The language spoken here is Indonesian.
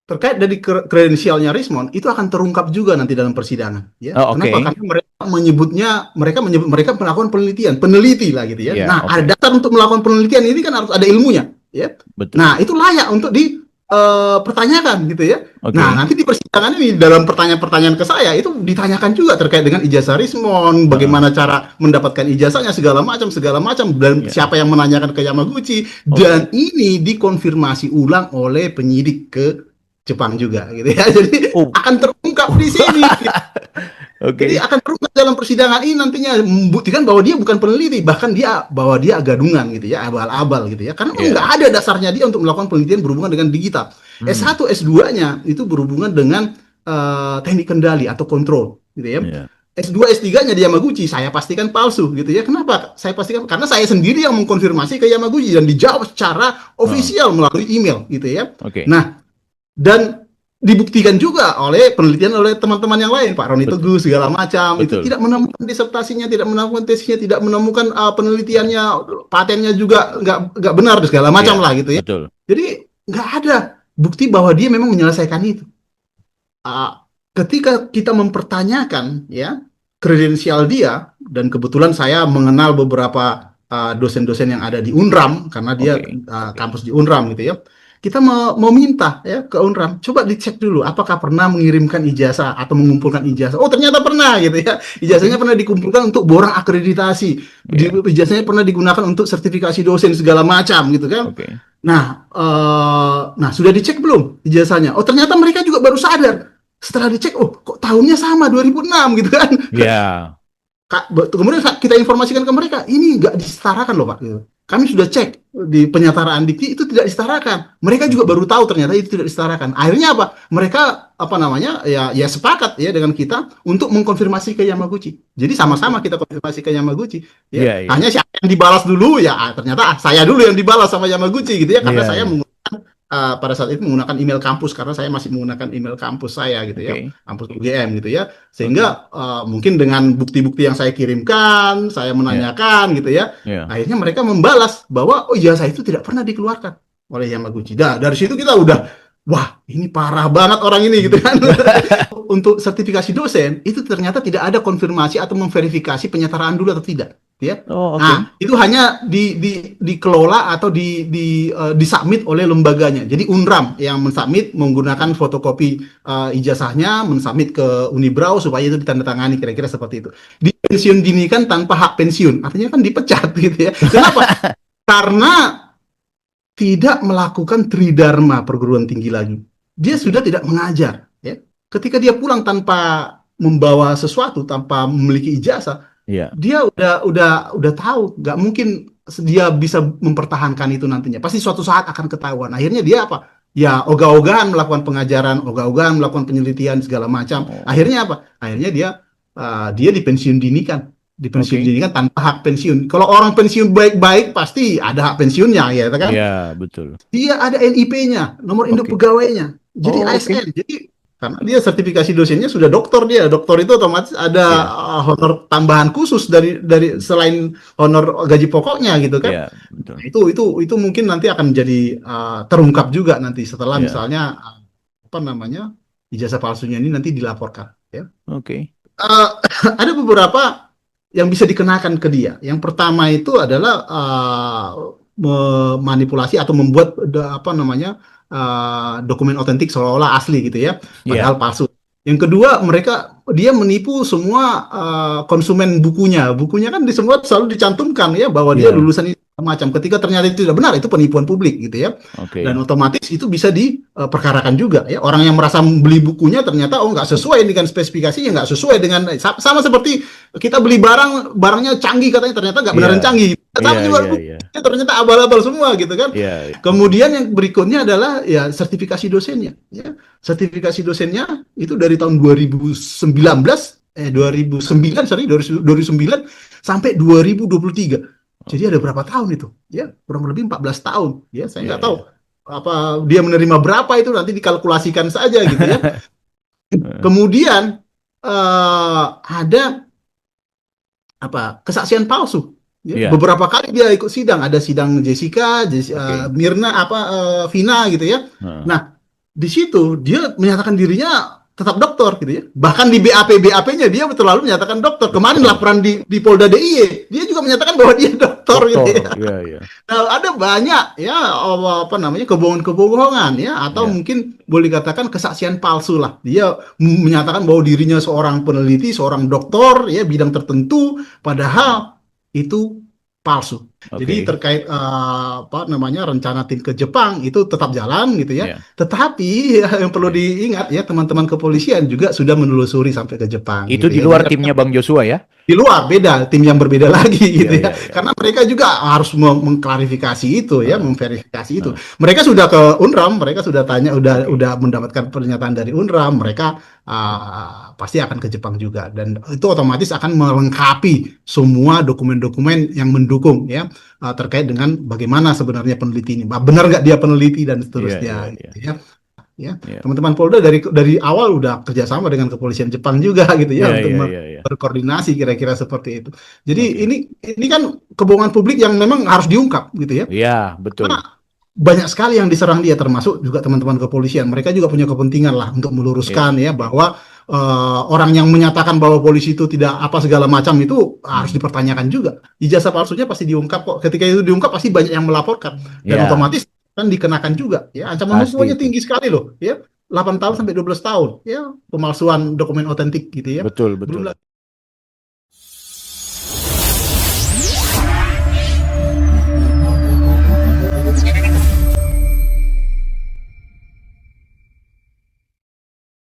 terkait dari kredensialnya Rismond itu akan terungkap juga nanti dalam persidangan, ya. Oh, oke. Kenapa? Karena mereka menyebut mereka melakukan peneliti lah gitu ya. Iya, Nah, ada oke. dasar untuk melakukan penelitian ini kan harus ada ilmunya, ya. Betul. Nah, itu layak untuk dipertanyakan gitu ya. Nah, Oke. nanti di persidangan ini dalam pertanyaan-pertanyaan ke saya itu ditanyakan juga terkait dengan ijazah Rismond, Heeh. bagaimana cara mendapatkan ijazahnya segala macam dan Iya. siapa yang menanyakan ke Yamaguchi, dan Oke. ini dikonfirmasi ulang oleh penyidik ke Jepang juga gitu ya. Jadi Oh. akan terungkap di sini. Jadi Oke. akan terungkap dalam persidangan ini nantinya membuktikan bahwa dia bukan peneliti, bahkan bahwa dia gadungan gitu ya, abal-abal gitu ya. Karena nggak Iya. ada dasarnya dia untuk melakukan penelitian berhubungan dengan digital. Hmm. S1, S2-nya itu berhubungan dengan teknik kendali atau kontrol gitu ya. Iya. S2, S3-nya di Yamaguchi saya pastikan palsu gitu ya. Kenapa? Saya pastikan karena saya sendiri yang mengkonfirmasi ke Yamaguchi dan dijawab secara Heeh. ofisial melalui email gitu ya. Oke. Nah, dan dibuktikan juga oleh penelitian oleh teman-teman yang lain, Pak Roni Betul. Teguh segala macam, itu Betul. tidak menemukan disertasinya, tidak menemukan tesisnya, tidak menemukan penelitiannya, patennya juga nggak benar dan segala macam Iya, lah gitu ya. betul. Jadi nggak ada bukti bahwa dia memang menyelesaikan itu. Uh, Ketika kita mempertanyakan ya kredensial dia, dan kebetulan saya mengenal beberapa dosen-dosen yang ada di Unram karena dia Oke. kampus di Unram gitu ya. Kita meminta ya ke Unram, coba dicek dulu apakah pernah mengirimkan ijazah atau mengumpulkan ijazah. Oh, ternyata pernah gitu ya. Ijazahnya Oke. pernah dikumpulkan untuk borang akreditasi. Iya. Ijazahnya pernah digunakan untuk sertifikasi dosen segala macam gitu kan. Oke. Nah, sudah dicek belum ijazahnya? Oh, ternyata mereka juga baru sadar setelah dicek, oh kok tahunnya sama 2006 gitu kan. Iya. Kemudian kita informasikan ke mereka, ini nggak disetarakan loh Pak. Gitu. Kami sudah cek di penyetaraan dikti itu tidak disetarakan. Mereka juga Oke. baru tahu ternyata itu tidak disetarakan. Akhirnya apa? Mereka apa namanya ya sepakat ya dengan kita untuk mengkonfirmasi ke Yamaguchi. Jadi sama-sama Oke. kita konfirmasi ke Yamaguchi. Ya, Iya, iya. hanya siapa yang dibalas dulu ya ternyata saya dulu yang dibalas sama Yamaguchi gitu ya karena Iya, saya iya. pada saat itu menggunakan email kampus karena saya masih menggunakan email kampus saya gitu ya, Oke. kampus UGM gitu ya, Oke. sehingga mungkin dengan bukti-bukti yang saya kirimkan, saya Iya. menanyakan gitu ya, Iya. akhirnya mereka membalas bahwa oh ijazah itu tidak pernah dikeluarkan oleh Yamaguchi. Nah, dari situ kita udah wah ini parah banget orang ini gitu kan. Untuk sertifikasi dosen itu ternyata tidak ada konfirmasi atau memverifikasi penyetaraan dulu atau tidak ya. Oh, oke. Nah, itu hanya dikelola atau disubmit oleh lembaganya. Jadi Unram yang mensubmit menggunakan fotokopi ijazahnya, mensubmit ke Unibrau supaya itu ditandatangani kira-kira seperti itu. Dipensiun dini kan tanpa hak pensiun, artinya kan dipecat gitu ya. Kenapa? Karena tidak melakukan tridharma perguruan tinggi lagi. Dia sudah Oke. tidak mengajar. Ya. Ketika dia pulang tanpa membawa sesuatu, tanpa memiliki ijazah, Iya. dia udah tahu, nggak mungkin dia bisa mempertahankan itu nantinya. Pasti suatu saat akan ketahuan. Akhirnya dia apa? Ya ogah-ogahan melakukan pengajaran, ogah-ogahan melakukan penelitian segala macam. Oh, Akhirnya apa? Akhirnya dia dipensiun dinikan. Dipensiun oke. dinikan tanpa hak pensiun. Kalau orang pensiun baik-baik pasti ada hak pensiunnya ya kan? Iya, betul. Dia ada NIP-nya, nomor induk Oke. pegawainya. Jadi Oh, oke. ASN. Jadi karena dia sertifikasi dosennya sudah doktor dia. Doktor itu otomatis ada Iya. honor tambahan khusus dari selain honor gaji pokoknya gitu kan. Iya, betul. Nah, itu mungkin nanti akan jadi terungkap juga nanti setelah Iya. misalnya apa namanya ijazah palsunya ini nanti dilaporkan ya. Oke. Uh, ada beberapa yang bisa dikenakan ke dia. Yang pertama itu adalah memanipulasi atau membuat apa namanya dokumen otentik seolah-olah asli gitu ya, Iya. padahal palsu. Yang kedua, dia menipu semua konsumen bukunya. Bukunya kan di semua selalu dicantumkan ya bahwa dia Iya. lulusan ini macam. Ketika ternyata itu tidak benar, itu penipuan publik gitu ya. Dan Oke. otomatis itu bisa diperkarakan juga ya. Orang yang merasa beli bukunya ternyata nggak sesuai dengan spesifikasinya, nggak sesuai dengan sama seperti kita beli barangnya canggih katanya ternyata nggak beneran Iya. canggih. Sama Iya, juga iya, bukunya iya. ternyata abal-abal semua gitu kan. Iya. Kemudian yang berikutnya adalah ya sertifikasi dosennya ya. Sertifikasi dosennya itu dari tahun 2009 sampai 2023. Jadi ada Oke. berapa tahun itu? Ya, kurang lebih 14 tahun. Ya, saya Iya, nggak iya. tahu apa dia menerima berapa itu nanti dikalkulasikan saja gitu ya. Kemudian ada apa? Kesaksian palsu. Ya, Iya. beberapa kali dia ikut sidang, ada sidang Jessica, Oke. Mirna Vina gitu ya. Heeh. Nah, di situ dia menyatakan dirinya tetap dokter gitu ya. Bahkan di BAP-nya dia terlalu menyatakan dokter. Kemarin Betul. laporan di Polda DIY, dia juga menyatakan bahwa dia dokter gitu Dokter, ya. iya, iya, Nah, ada banyak ya apa namanya kebohongan-kebohongan ya, atau iya. mungkin boleh dikatakan kesaksian palsu lah. Dia menyatakan bahwa dirinya seorang peneliti, seorang dokter ya bidang tertentu, padahal itu palsu. Jadi Oke, terkait apa namanya rencana tim ke Jepang itu tetap jalan gitu ya. iya. Tetapi ya, yang perlu Oke. diingat ya teman-teman kepolisian juga sudah menelusuri sampai ke Jepang Itu gitu di ya. luar Jadi timnya Bang Joshua ya? di luar beda tim yang berbeda lagi Iya, gitu ya, iya, iya, karena iya. mereka juga harus mengklarifikasi itu ya, Heeh, memverifikasi itu. heeh. Mereka sudah ke UNRAM, mereka sudah tanya, Oke, udah mendapatkan pernyataan dari UNRAM, mereka pasti akan ke Jepang juga, dan itu otomatis akan melengkapi semua dokumen-dokumen yang mendukung ya, terkait dengan bagaimana sebenarnya peneliti ini, benar nggak dia peneliti dan iya, iya, seterusnya iya, gitu ya. Ya, iya, teman-teman Polda dari awal udah kerjasama dengan kepolisian Jepang juga gitu ya iya, untuk iya, iya, iya. berkoordinasi kira-kira seperti itu. Jadi Oke, ini kan kebohongan publik yang memang harus diungkap gitu ya. iya, betul. Karena banyak sekali yang diserang dia, termasuk juga teman-teman kepolisian. Mereka juga punya kepentingan lah untuk Iya, meluruskan ya bahwa orang yang menyatakan bahwa polisi itu tidak apa segala macam itu harus hmm. dipertanyakan juga. Ijazah palsunya pasti diungkap kok. Ketika itu diungkap pasti banyak yang melaporkan, dan Iya, otomatis kan dikenakan juga ya. Ancaman pasti hukumannya itu. tinggi sekali loh ya. 8 tahun Iya. sampai 12 tahun ya, pemalsuan dokumen otentik gitu ya. Betul, Belum betul.